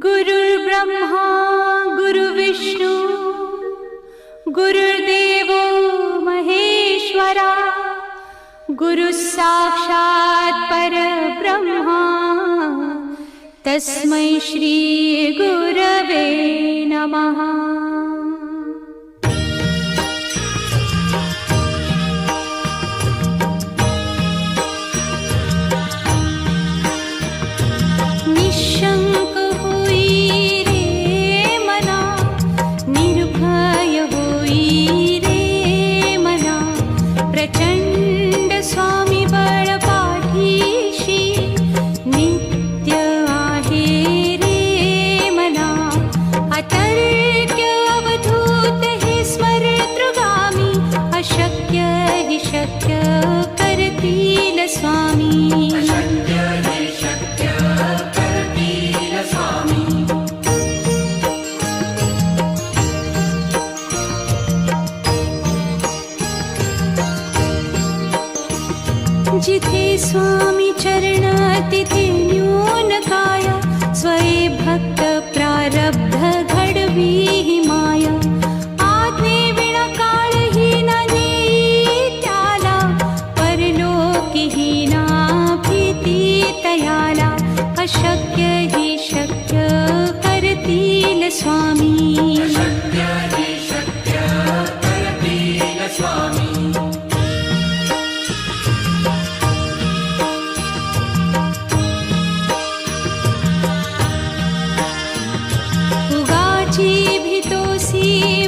गुरुर्ब्रह्मा गुरुर्विष्णू गुरुर्देवो महेश्वरा गुरुः साक्षात् परब्रह्मा तस्मै श्री गुरवे नमः। निशंक होई रे मना, निर्भय होई रे मना, प्रचंड स्वामी बळ पाठीशी नित्य आहे रे मना। अतर्क्य अवधूत हे स्मरतृगामी, अशक्य हि शक्य करतील स्वामी। जिथे स्वामी चरण तिथे न्यून काया, स्वये भक्त प्रारब्ध घडवी ही माया। आज्ञे विना काळहीन नेई त्याला, परलोकीहीना भीती तयाला। अशक्य हि शक्य करतील स्वामी।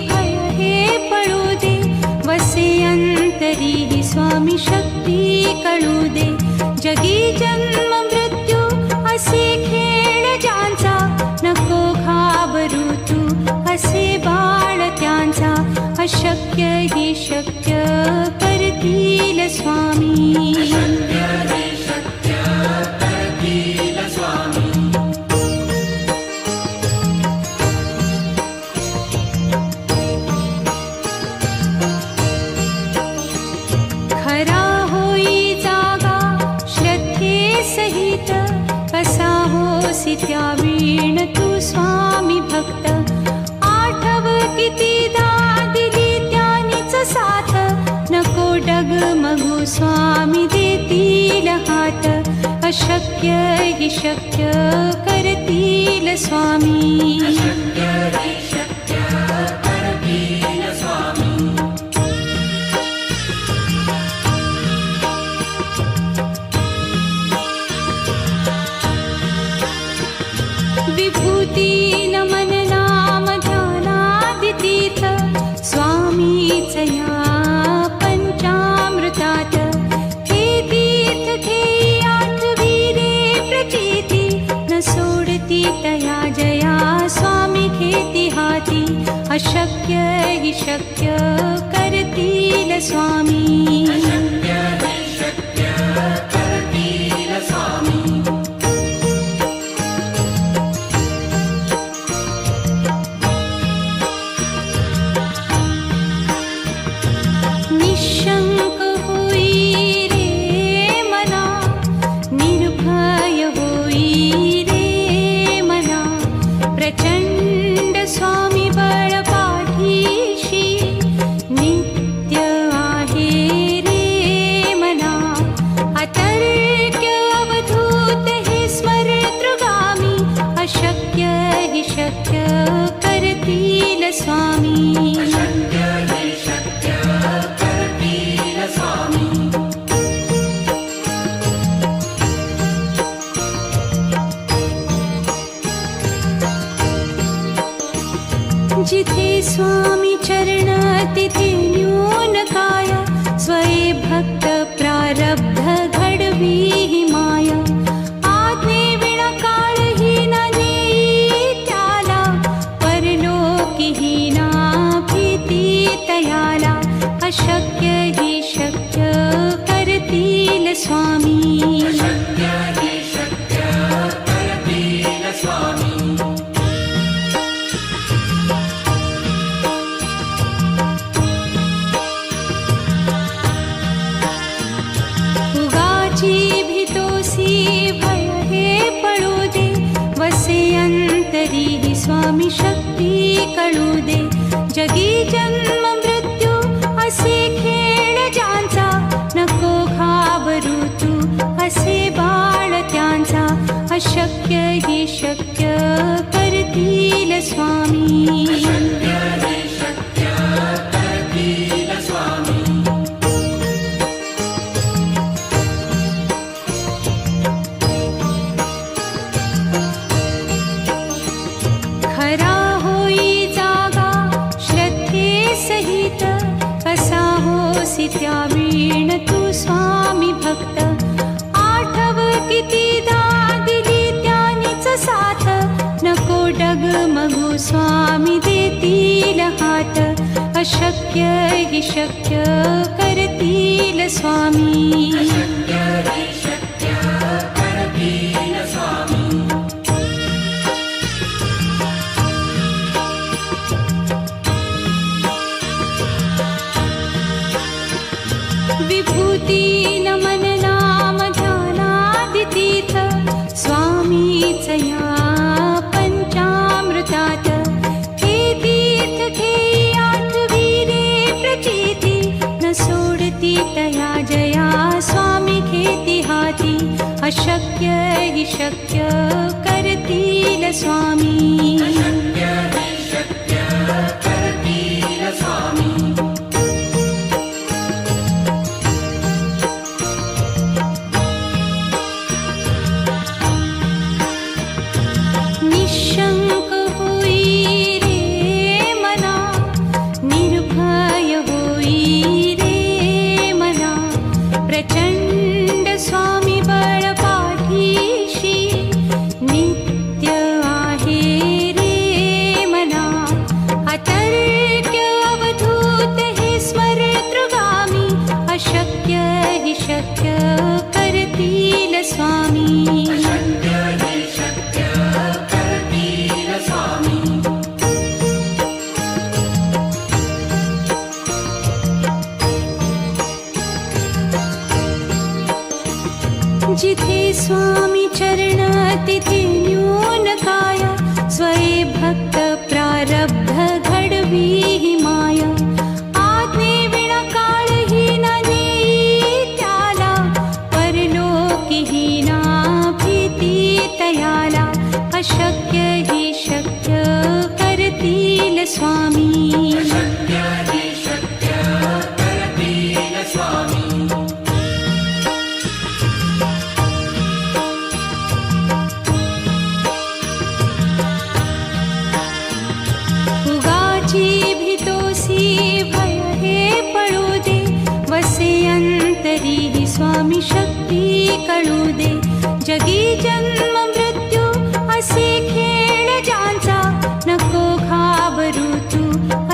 भय हे पळू दे, वसे अंतरी ही स्वामी शक्ती कळू दे। जगी जन्म मृत्यू असे खेळ ज्यांचा, नको घाबरू तू असे बाळ त्यांचा। अशक्य ही शक्य करतील स्वामी। खरा होई जागा श्रद्धे सहित, कसा होसी त्या वीण तू स्वामी भक्त। आठव कितीदा दिली त्यानीच साथ, नको डगमगू स्वामी देतील हात। अशक्य हि शक्य करतील स्वामी। विभूती नमन नाम ध्यानादितीर्थ, स्वामीच या पंचामृतात। हे तीर्थ घेई आठवी रे प्रचिती, न सोडती तया जया स्वामी घेती हाती। अशक्य हि शक्य करतील स्वामी। निशंक होई रे मना, निर्भय होई रे मना, प्रचंड स्वामी बळ पाठीशी नित्य आहे रे मना। अतर्क्य अवधूत हे स्मरतृगामी, अशक्य हि शक्य करतील स्वामी। जिथे स्वामी चरण तिथे न्यून काया, स्वये भक्त प्रारब्ध घडवी ही माया। आज्ञे विना काळहीन नेई त्याला, परलोकीहीना भीती तयाला। अशक्य हि शक्य करतील स्वामी। भय हे पळू दे, वसे अंत तरीही स्वामी शक्ती कळू दे. जगी जन्म मृत्यू असे खेळ ज्यांचा, नको घाबरू तू असे बाळ त्यांचा. अशक्य ही शक्य करतील स्वामी. खरा होई जागा श्रद्धे सहित, कसा होसी त्या वीण तू स्वामी भक्त. आठव कितीदा दिली त्यानीच साथ, नको डगमगू स्वामी देतील हात. अशक्य ही शक्य करतील स्वामी. विभूती नमन नाम ध्यानादितीर्थ, स्वामीच या पंचामृतात. हे तीर्थ घेई आठवी रे प्रचिती, न सोडती तया जया स्वामी घेती हाती. अशक्य हि शक्य करतील स्वामी. निशंक होई रे मना, निर्भय होई रे मना. प्रचंड स्वामी बळ पाठीशी, नित्य आहे रे मना. अतर्क्य अवधूत हे स्मरतृगामी, अशक्य हि शक्य करतील स्वामी. जिथे स्वामी चरण तिथे न्यून काय, स्वये भक्त प्रारब्ध घडवी ही माय. आज्ञे विना काळही न नेई त्याला, परलोकीही ना भीती तयाला. अशक्य ही शक्य करतील स्वामी. भय हे पळू दे, वसे अंतरी ही स्वामी शक्ती कळू दे. जगी जन्म मृत्यू असे खेळ ज्यांचा, नको घाबरू तू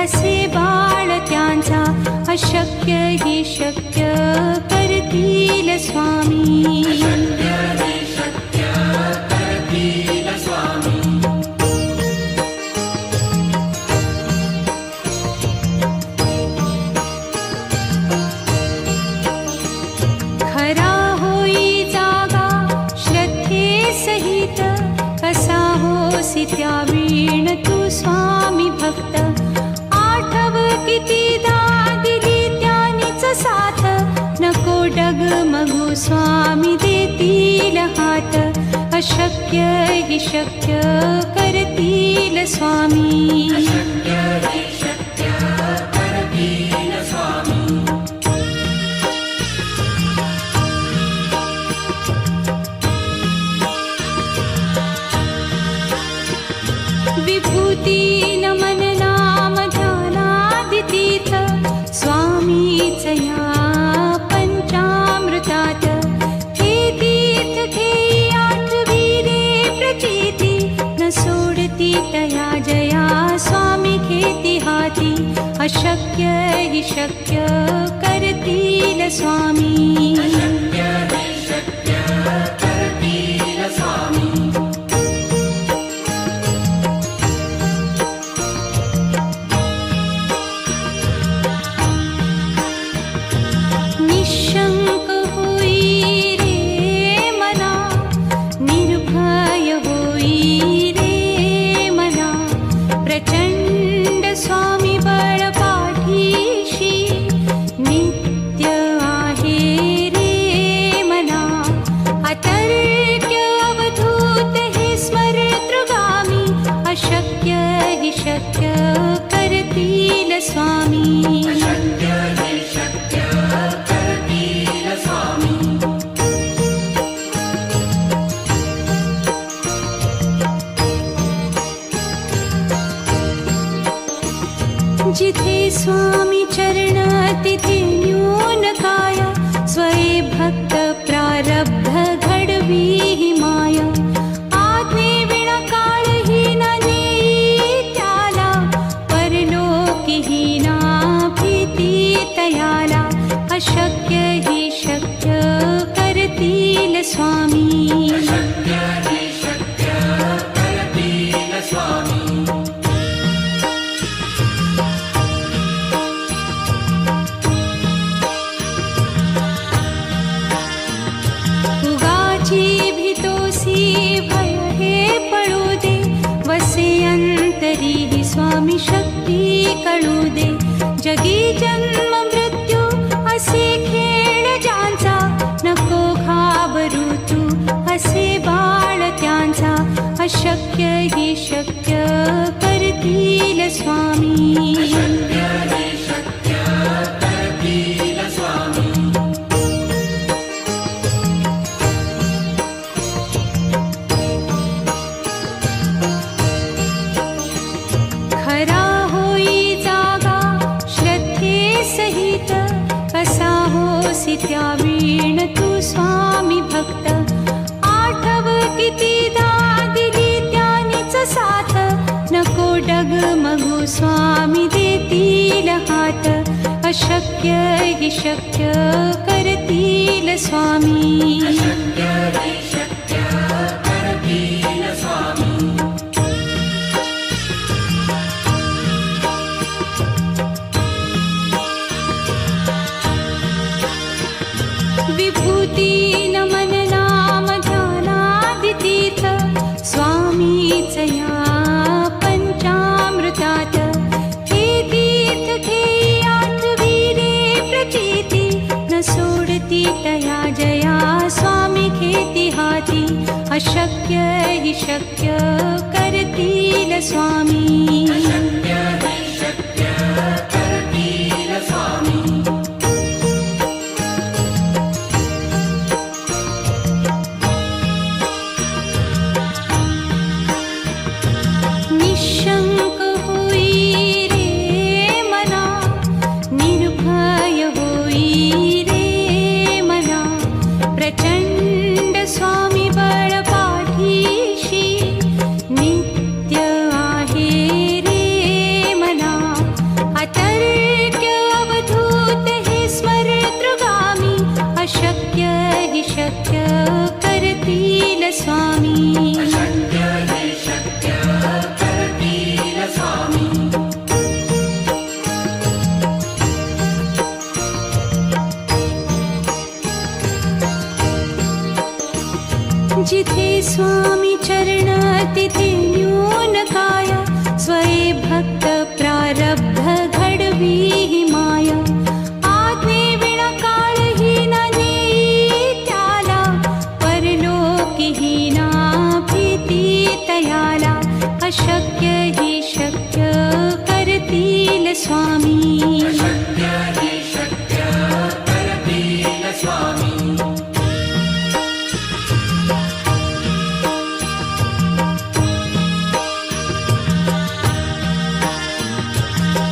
असे बाळ त्यांचा. अशक्य ही शक्य करतील स्वामी. खरा होई जागा श्रद्धे सहित, कसा होसी त्या वीण तू स्वामी भक्त. आठव कितीदा दिली त्यानीच साथ, नको डगमगू स्वामी देतील हात. अशक्य हि शक्य करतील स्वामी. विभूती नमन नाम ध्यानादितीर्थ, स्वामीच या पंचामृतात. हे तीर्थ घेई आठवी रे प्रचिती, न सोडती तया जया स्वामी घेती हाती. अशक्य हि शक्य करतील स्वामी. निशंक होई रे मना, निर्भय होई रे स्वामी शक्य हि शक्य करतील स्वामी जिथे स्वामी चरण तिथे न्यून काय स्वये भक्त प्रारब्ध घडवी हि माया आज्ञे विना काळही न नेई त्याला परलोकीही ना भीती तयाला अशक्य हि शक्य करतील स्वामी शक्य हि शक्य करतील स्वामी स्वामी शक्ती कळू दे जगी जन्म मृत्यू असे खेळ ज्यांचा नको घाबरू तू असे बाळ त्यांचा अशक्य हि शक्य करतील स्वामी शक्य हि शक्य करतील स्वामी खरा होई जागा श्रद्धे सहित कसा होसी त्या वीण तू स्वामी भक्त आठव कितीदा दिली त्यानीच साथ नको डगमगू स्वामी देतील हात अशक्य हि शक्य करतील स्वामी शक्य हि शक्य करतील स्वामी विभूती नमन नाम ध्यानादितीर्थ स्वामीच या पंचामृतात हे तीर्थ घेई आठवी रे प्रचिती न सोडती तया जया स्वामी घेती हाती अशक्य हि शक्य करतील स्वामी शक्य हि शक्य करतील स्वामी निशंक होई रे मना निर्भय होई रे मना प्रचंड स्वामी बळ पाठीशी नित्य आहे रे मना अतर्क्य अवधूत हे स्मरतृगामी अशक्य हि शक्य करतील स्वामी शक्य हि शक्य करतील स्वामी जिथे स्वामी चरण तिथे न्यून काय स्वये भक्त प्रारब्ध घडवी हि माया आज्ञे विना काळही न नेई त्याला परलोकीही ना भीती तयाला अशक्य हि शक्य करतील स्वामी शक्य हि शक्य करतील स्वामी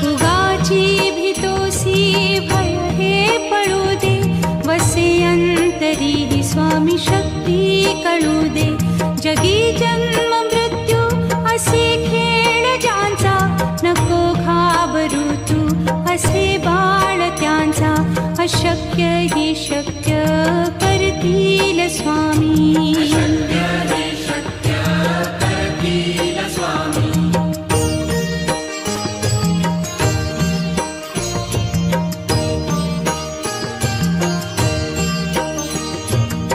उगाची भीतोसी भय हे पळू दे वसे अंतरी हि स्वामी शक्ती कळू दे जगी जन्म मृत्यू असे खेळ ज्यांचा नको घाबरू तू असे बाळ त्यांचा अशक्य हि शक्य करतील स्वामी शक्य हि शक्य करतील स्वामी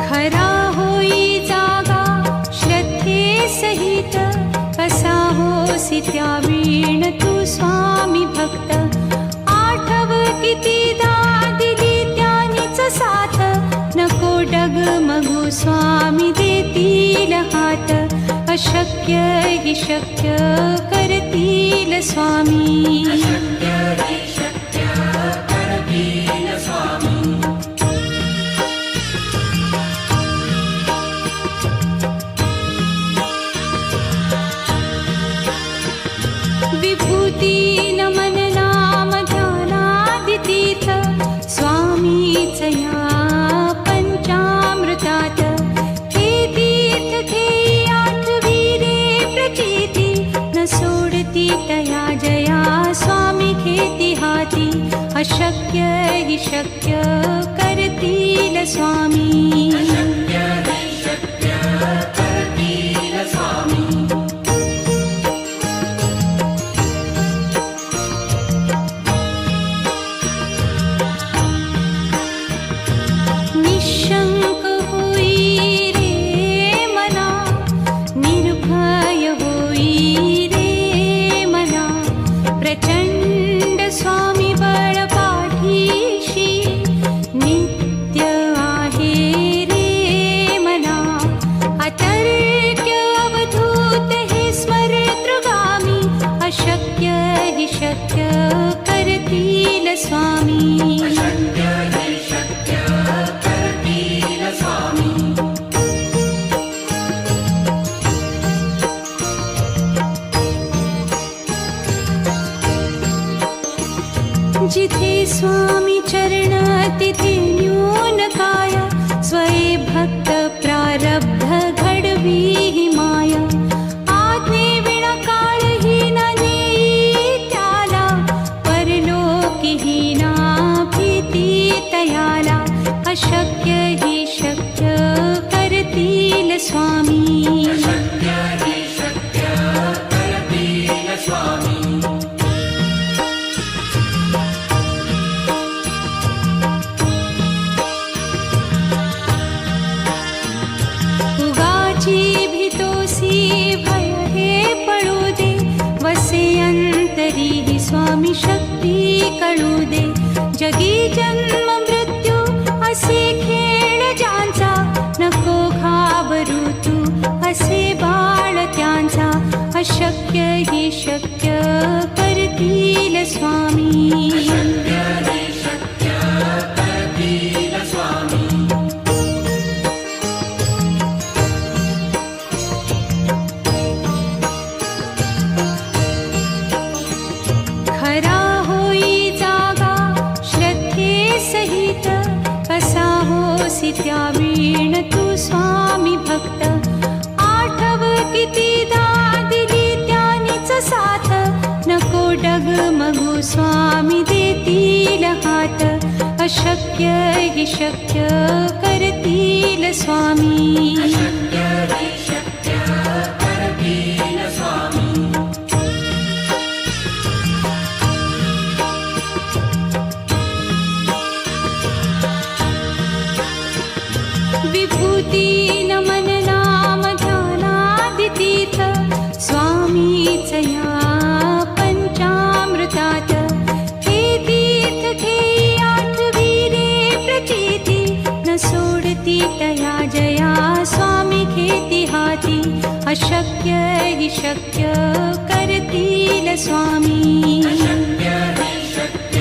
खरा होई जागा श्रद्धे सहित कसा होसी त्या वीण तू स्वामी भक्त आठव कितीदा दिली त्यानीच साथ नको डगमगू स्वामी देतील हात अशक्य हि शक्य करतील करतील स्वामी. अशक्य हि शक्य करतील स्वामी. विभूती नमन नाम ध्यानादितीर्थ स्वामीच या पंचामृतात. हे तीर्थ हे आठविले प्रचिती न सोडती तया जया स्वामी घेती हाती. अशक्य हि शक्य करतील स्वामी. अशक्य हि शक्य करतील स्वामी. निशंक होई रे मना, निर्भय होई रे मना. प्रचंड स्वामी बळ पाठीशी नित्य आहे रे मना. अतर्क्य अवधूत हे स्मरतृगामी. अशक्य हि शक्य करतील स्वामी. अशक्य हि शक्य करतील स्वामी. जिथे स्वामी चरण तिथे न्यून काय. स्वये भक्त प्रारब्ध घडवी ही माया. आज्ञे विना काळही न नेई त्याला. परलोकीही ना भीती तयाला. अशक्य हि शक्य करतील स्वामी. अशक्य हि शक्य करतील स्वामी. उगाची भीतोसी भय हे पळू दे. वसे अंतरी ही स्वामी शक्ती कळू दे. जगी जन्म मृत्यू असे खेळ ज्यांचा. नको घाबरू तू असे बाळ त्यांचा. अशक्य हि शक्य करतील स्वामी. अशक्य हि शक्य करतील स्वामी. खरा होई जागा श्रद्धे सहित. कसा होसी त्या वीण तू स्वामी भक्त. आठव कितीदा दिली त्यानीच साथ. नको डगमगू स्वामी देतील हात. अशक्य हि शक्य करतील स्वामी. अशक्य हि शक्य करतील स्वामी. विभूती नमन नाम ध्यानादितीर्थ स्वामीच या पंचामृतात. हे तीर्थ हे आठविले प्रचिती न सोडती तया जया स्वामी घेती हाती. अशक्य हि शक्य करतील स्वामी. अशक्य हि शक्य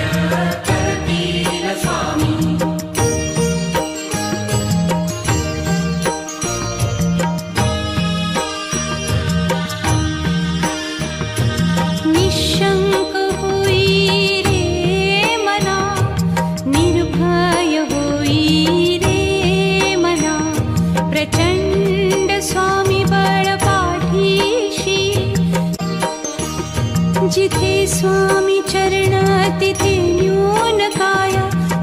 करतील स्वामी. निशंक होई रे मना, निर्भय होई रे मना. प्रचंड स्वामी बळ पाठीशी. जिथे स्वामी चरण तिथे न्यून काय.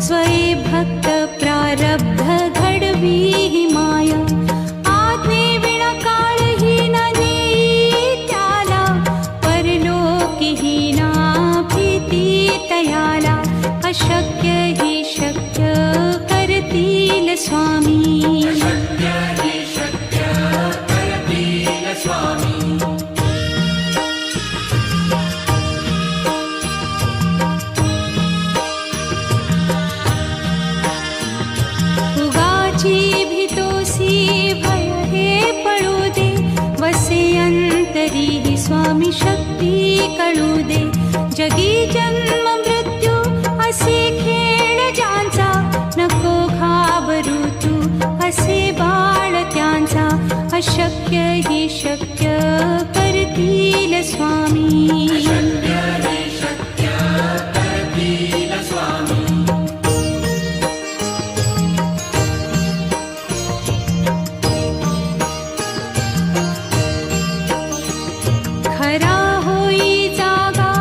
स्वये भक्त प्रारब्ध घडवी ही माया. आज्ञे विना काळही न नेई त्याला. परलोकीही ना भीती तयाला. अशक्य हि शक्य करतील स्वामी. अशक्य हि शक्य करतील स्वामी. स्वामी शक्ती कळू दे. जगी जन्म मृत्यू असे खेळ ज्यांचा, नको घाबरू तू असे बाळ त्यांचा. अशक्य ही शक्य करतील स्वामी. शक्य हे शक्य करतील स्वामी. खरा होई जागा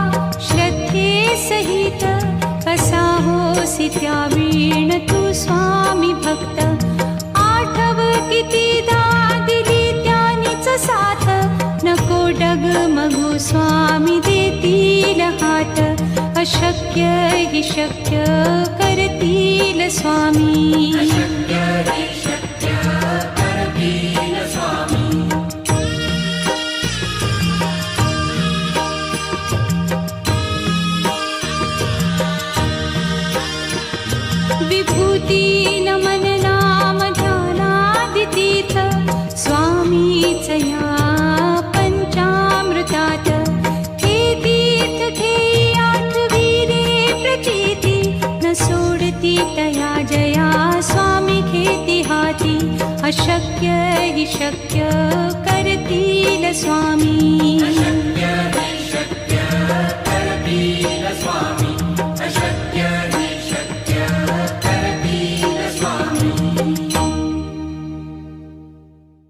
श्रद्धे सहित, कसा होसी त्या वीण तू स्वामी भक्त. आठव कितीदा दिली त्यानीच साथ, नको डगमगू स्वामी देतील हात. अशक्य हि शक्य करतील स्वामी. शक्य हे शक्य करतील स्वामी. विभूती नमन नाम ध्यानादितीर्थ, स्वामीच या पंचामृतात. हे तीर्थ घेई आठवी रे प्रचिती, न सोडती तया जया स्वामी घेती हाती. अशक्य हि शक्य करतील स्वामी.